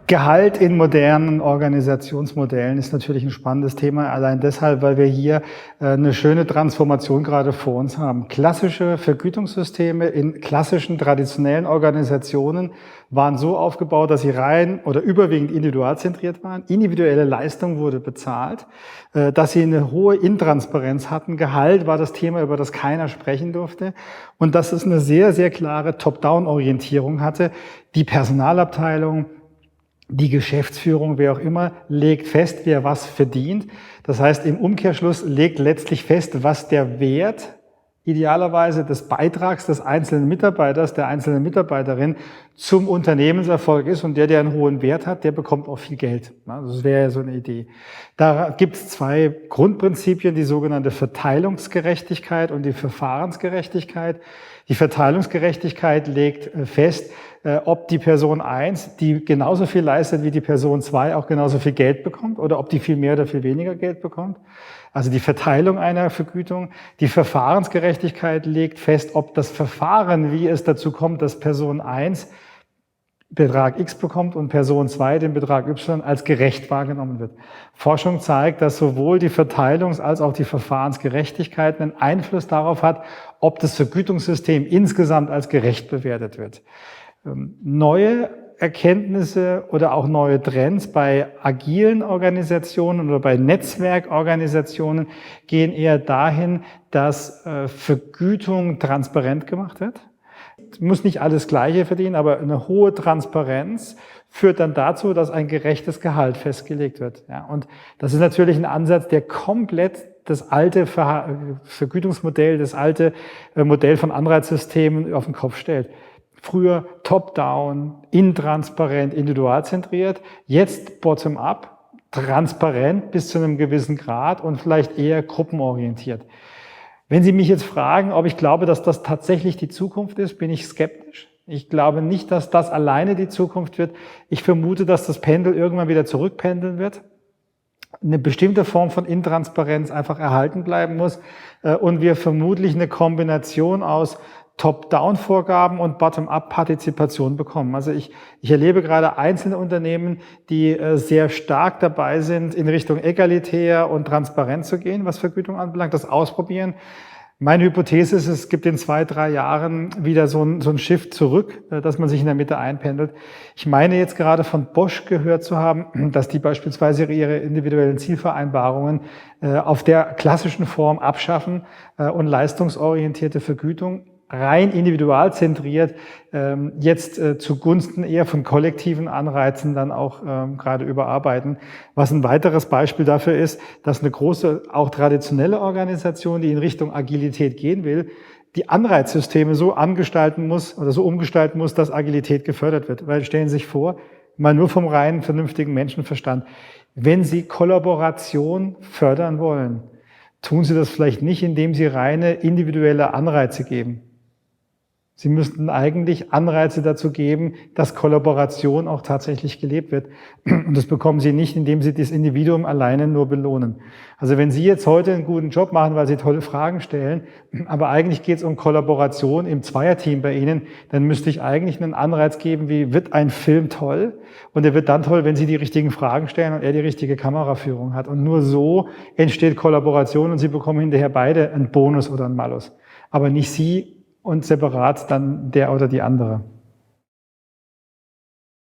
Gehalt in modernen Organisationsmodellen ist natürlich ein spannendes Thema, allein deshalb, weil wir hier eine schöne Transformation gerade vor uns haben. Klassische Vergütungssysteme in klassischen, traditionellen Organisationen waren so aufgebaut, dass sie rein oder überwiegend individualzentriert waren. Individuelle Leistung wurde bezahlt, dass sie eine hohe Intransparenz hatten. Gehalt war das Thema, über das keiner sprechen durfte. Und dass es eine sehr, sehr klare Top-Down-Orientierung hatte. Die Personalabteilung, die Geschäftsführung, wer auch immer, legt fest, wer was verdient. Das heißt, im Umkehrschluss legt letztlich fest, was der Wert idealerweise des Beitrags des einzelnen Mitarbeiters, der einzelnen Mitarbeiterin zum Unternehmenserfolg ist. Und der einen hohen Wert hat, der bekommt auch viel Geld. Das wäre ja so eine Idee. Da gibt es zwei Grundprinzipien, die sogenannte Verteilungsgerechtigkeit und die Verfahrensgerechtigkeit. Die Verteilungsgerechtigkeit legt fest, ob die Person 1, die genauso viel leistet wie die Person 2, auch genauso viel Geld bekommt oder ob die viel mehr oder viel weniger Geld bekommt. Also die Verteilung einer Vergütung. Die Verfahrensgerechtigkeit legt fest, ob das Verfahren, wie es dazu kommt, dass Person 1 Betrag X bekommt und Person 2 den Betrag Y, als gerecht wahrgenommen wird. Forschung zeigt, dass sowohl die Verteilungs- als auch die Verfahrensgerechtigkeit einen Einfluss darauf hat, ob das Vergütungssystem insgesamt als gerecht bewertet wird. Neue Erkenntnisse oder auch neue Trends bei agilen Organisationen oder bei Netzwerkorganisationen gehen eher dahin, dass Vergütung transparent gemacht wird. Es muss nicht alles Gleiche verdienen, aber eine hohe Transparenz führt dann dazu, dass ein gerechtes Gehalt festgelegt wird. Ja, und das ist natürlich ein Ansatz, der komplett das alte Vergütungsmodell, das alte Modell von Anreizsystemen auf den Kopf stellt. Früher top-down, intransparent, individualzentriert, jetzt bottom-up, transparent bis zu einem gewissen Grad und vielleicht eher gruppenorientiert. Wenn Sie mich jetzt fragen, ob ich glaube, dass das tatsächlich die Zukunft ist, bin ich skeptisch. Ich glaube nicht, dass das alleine die Zukunft wird. Ich vermute, dass das Pendel irgendwann wieder zurückpendeln wird. Eine bestimmte Form von Intransparenz einfach erhalten bleiben muss und wir vermutlich eine Kombination aus Top-Down-Vorgaben und Bottom-up-Partizipation bekommen. Also ich erlebe gerade einzelne Unternehmen, die sehr stark dabei sind, in Richtung egalitär und transparent zu gehen, was Vergütung anbelangt, das ausprobieren. Meine Hypothese ist, es gibt in 2-3 Jahren wieder so ein Shift zurück, dass man sich in der Mitte einpendelt. Ich meine jetzt gerade von Bosch gehört zu haben, dass die beispielsweise ihre individuellen Zielvereinbarungen auf der klassischen Form abschaffen und leistungsorientierte Vergütung rein individualzentriert jetzt zugunsten eher von kollektiven Anreizen dann auch gerade überarbeiten. Was ein weiteres Beispiel dafür ist, dass eine große, auch traditionelle Organisation, die in Richtung Agilität gehen will, die Anreizsysteme so angestalten muss oder so umgestalten muss, dass Agilität gefördert wird. Weil stellen Sie sich vor, mal nur vom reinen vernünftigen Menschenverstand, wenn Sie Kollaboration fördern wollen, tun Sie das vielleicht nicht, indem Sie reine individuelle Anreize geben. Sie müssten eigentlich Anreize dazu geben, dass Kollaboration auch tatsächlich gelebt wird. Und das bekommen Sie nicht, indem Sie das Individuum alleine nur belohnen. Also wenn Sie jetzt heute einen guten Job machen, weil Sie tolle Fragen stellen, aber eigentlich geht es um Kollaboration im Zweierteam bei Ihnen, dann müsste ich eigentlich einen Anreiz geben, wie wird ein Film toll? Und er wird dann toll, wenn Sie die richtigen Fragen stellen und er die richtige Kameraführung hat. Und nur so entsteht Kollaboration und Sie bekommen hinterher beide einen Bonus oder einen Malus. Aber nicht Sie und separat dann der oder die andere.